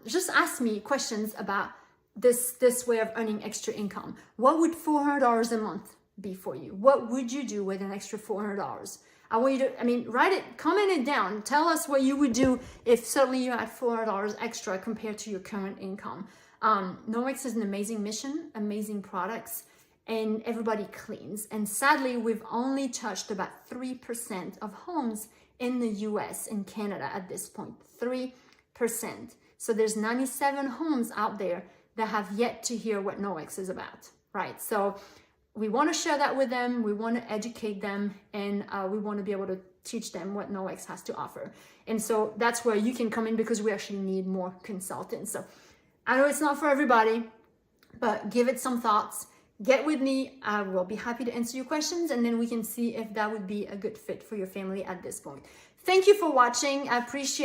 just ask me questions about this way of earning extra income. What would $400 a month be for you? What would you do with an extra $400? I want you to, write it, comment it down. Tell us what you would do if suddenly you had $400 extra compared to your current income. Norwex is an amazing mission, amazing products, and everybody cleans. And sadly, we've only touched about 3% of homes in the US and Canada at this point, 3%. So there's 97 homes out there that have yet to hear what Norwex is about, right? So we want to share that with them. We want to educate them, and we want to be able to teach them what Norwex has to offer. And so that's where you can come in, because we actually need more consultants. So I know it's not for everybody, but give it some thoughts. Get with me. I will be happy to answer your questions, and then we can see if that would be a good fit for your family at this point. Thank you for watching. I appreciate